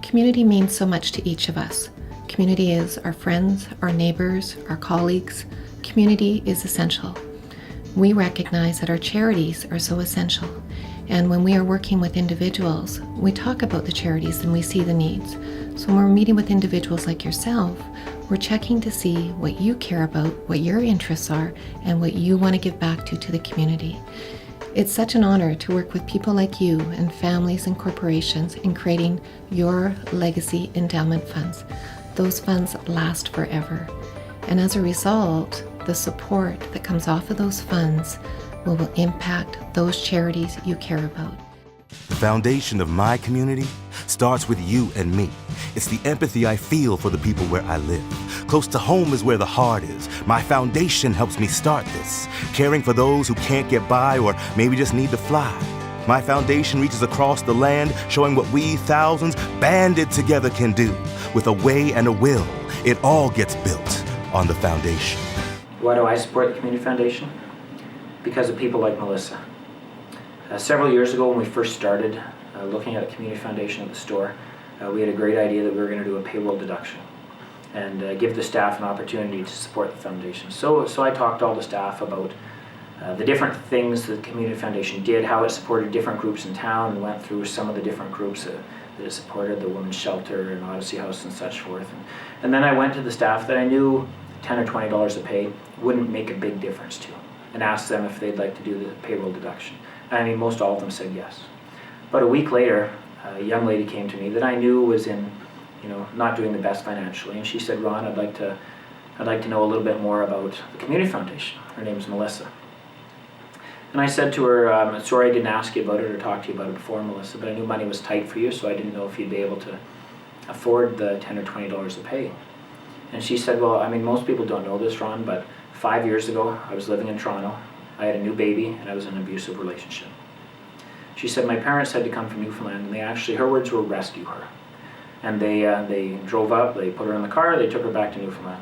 Community means so much to each of us. Community is our friends, our neighbors, our colleagues. Community is essential. We recognize that our charities are so essential. And when we are working with individuals, we talk about the charities and we see the needs. So when we're meeting with individuals like yourself, we're checking to see what you care about, what your interests are, and what you want to give back to the community. It's such an honor to work with people like you and families and corporations in creating your legacy endowment funds. Those funds last forever. And as a result, the support that comes off of those funds will impact those charities you care about. The foundation of my community starts with you and me. It's the empathy I feel for the people where I live. Close to home is where the heart is. My foundation helps me start this, caring for those who can't get by or maybe just need to fly. My foundation reaches across the land, showing what we thousands banded together can do. With a way and a will, it all gets built on the foundation. Why do I support the Community Foundation? Because of people like Melissa. Several years ago when we first started looking at the Community Foundation at the store, we had a great idea that we were going to do a payroll deduction and give the staff an opportunity to support the foundation. So I talked to all the staff about the different things that the Community Foundation did, how it supported different groups in town, and went through some of the different groups that it supported, the Women's Shelter and Odyssey House and such forth. And then I went to the staff that I knew $10 or $20 a pay wouldn't make a big difference to, and asked them if they'd like to do the payroll deduction. I mean, most all of them said yes. But a week later, a young lady came to me that I knew was in, not doing the best financially, and she said, "Ron, I'd like to know a little bit more about the Community Foundation." Her name's Melissa. And I said to her, "Sorry I didn't ask you about it or talk to you about it before, Melissa, but I knew money was tight for you, so I didn't know if you'd be able to afford the $10 or $20 a pay." And she said, "Well, I mean, most people don't know this, Ron, but 5 years ago, I was living in Toronto. I had a new baby, and I was in an abusive relationship." She said, "My parents had to come from Newfoundland, and they actually, her words were, rescue her. And they drove up, they put her in the car, they took her back to Newfoundland."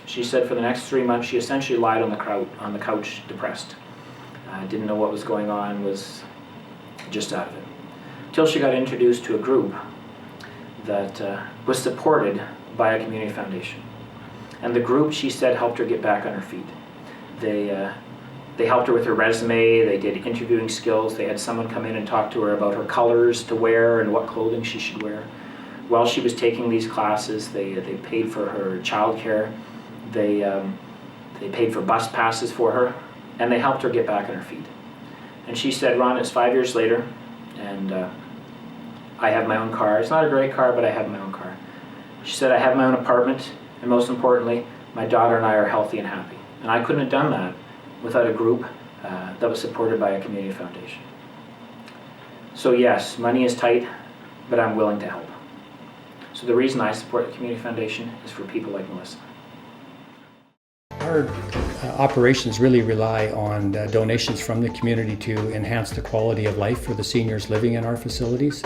She said for the next 3 months, she essentially lied on the couch, depressed. Didn't know what was going on, was just out of it. Till she got introduced to a group that was supported by a Community Foundation. And the group, she said, helped her get back on her feet. They helped her with her resume, they did interviewing skills, they had someone come in and talk to her about her colors to wear and what clothing she should wear. While she was taking these classes, they paid for her childcare, they paid for bus passes for her, and they helped her get back on her feet. And she said, "Ron, it's 5 years later, and I have my own car. It's not a great car, but I have my own car." She said, "I have my own apartment, and most importantly, my daughter and I are healthy and happy." And I couldn't have done that without a group that was supported by a Community Foundation. So yes, money is tight, but I'm willing to help. So the reason I support the Community Foundation is for people like Melissa. Our operations really rely on donations from the community to enhance the quality of life for the seniors living in our facilities.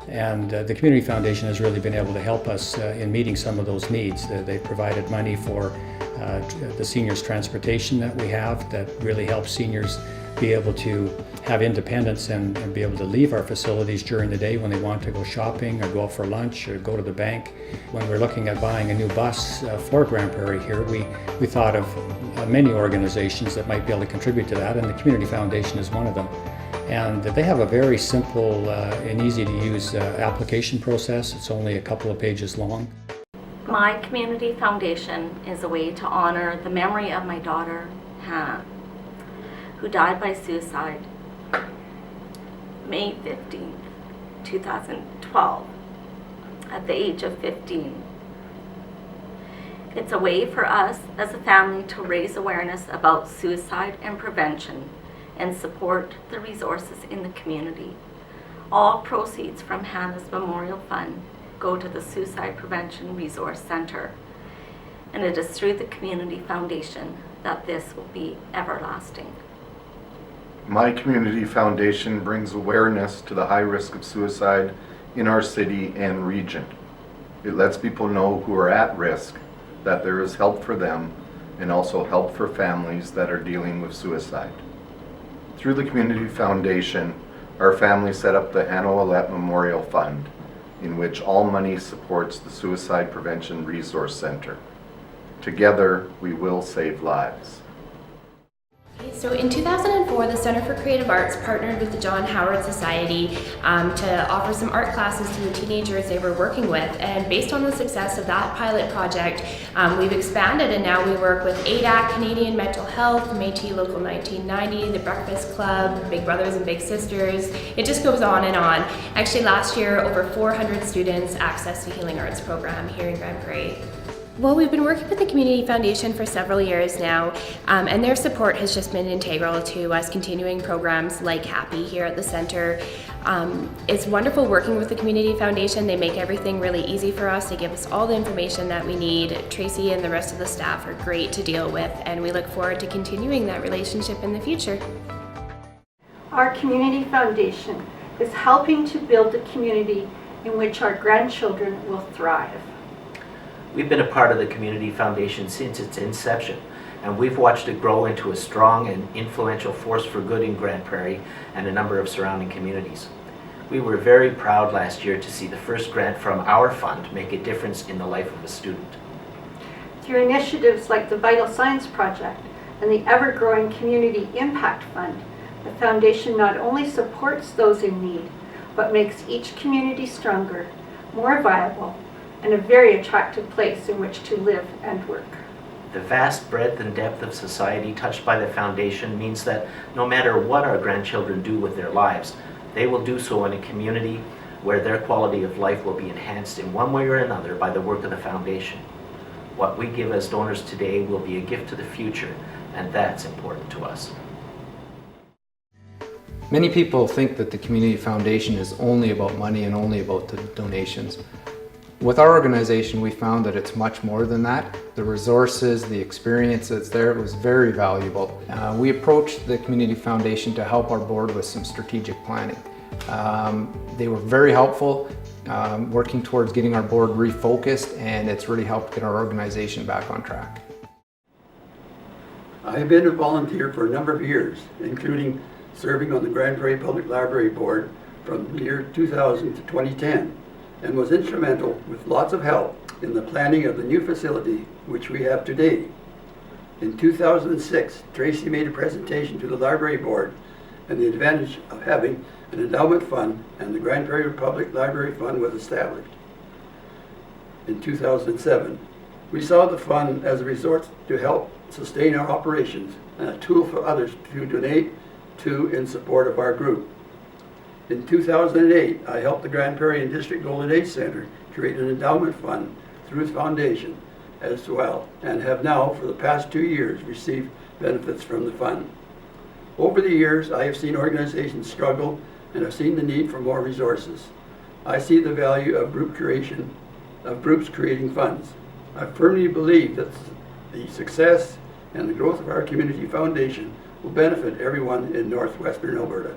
And the Community Foundation has really been able to help us in meeting some of those needs. They've provided money for the seniors' transportation that we have that really helps seniors be able to have independence and be able to leave our facilities during the day when they want to go shopping or go out for lunch or go to the bank. When we're looking at buying a new bus for Grand Prairie here, we thought of many organizations that might be able to contribute to that, and the Community Foundation is one of them. And they have a very simple and easy to use application process. It's only a couple of pages long. My Community Foundation is a way to honor the memory of my daughter, Hannah, who died by suicide May 15th, 2012, at the age of 15. It's a way for us as a family to raise awareness about suicide and prevention and support the resources in the community. All proceeds from Hannah's Memorial Fund go to the Suicide Prevention Resource Center, and it is through the Community Foundation that this will be everlasting. My Community Foundation brings awareness to the high risk of suicide in our city and region. It lets people know who are at risk that there is help for them and also help for families that are dealing with suicide. Through the Community Foundation, our family set up the Hannah Ouellette Memorial Fund in which all money supports the Suicide Prevention Resource Center. Together, we will save lives. So in 2004, the Center for Creative Arts partnered with the John Howard Society to offer some art classes to the teenagers they were working with. And based on the success of that pilot project, we've expanded, and now we work with ADAC, Canadian Mental Health, Métis Local 1990, the Breakfast Club, Big Brothers and Big Sisters. It just goes on and on. Actually, last year, over 400 students accessed the Healing Arts program here in Grand Prairie. Well, we've been working with the Community Foundation for several years now, and their support has just been integral to us continuing programs like Happy here at the Centre. It's wonderful working with the Community Foundation. They make everything really easy for us. They give us all the information that we need. Tracy and the rest of the staff are great to deal with, and we look forward to continuing that relationship in the future. Our Community Foundation is helping to build a community in which our grandchildren will thrive. We've been a part of the Community Foundation since its inception, and we've watched it grow into a strong and influential force for good in Grand Prairie and a number of surrounding communities. We were very proud last year to see the first grant from our fund make a difference in the life of a student. Through initiatives like the Vital Signs Project and the ever-growing Community Impact Fund, the Foundation not only supports those in need, but makes each community stronger, more viable, and a very attractive place in which to live and work. The vast breadth and depth of society touched by the Foundation means that no matter what our grandchildren do with their lives, they will do so in a community where their quality of life will be enhanced in one way or another by the work of the Foundation. What we give as donors today will be a gift to the future, and that's important to us. Many people think that the Community Foundation is only about money and only about the donations. With our organization, we found that it's much more than that. The resources, the experience that's there was very valuable. We approached the Community Foundation to help our board with some strategic planning. They were very helpful, working towards getting our board refocused, and it's really helped get our organization back on track. I have been a volunteer for a number of years, including serving on the Grand Prairie Public Library Board from the year 2000 to 2010. And was instrumental with lots of help in the planning of the new facility which we have today. In 2006, Tracy made a presentation to the library board and the advantage of having an endowment fund, and the Grand Prairie Public Library Fund was established. In 2007, we saw the fund as a resource to help sustain our operations and a tool for others to donate to in support of our group. In 2008, I helped the Grand Prairie and District Golden Age Center create an endowment fund through its foundation as well, and have now, for the past 2 years, received benefits from the fund. Over the years, I have seen organizations struggle and have seen the need for more resources. I see the value of groups creating funds. I firmly believe that the success and the growth of our Community Foundation will benefit everyone in northwestern Alberta.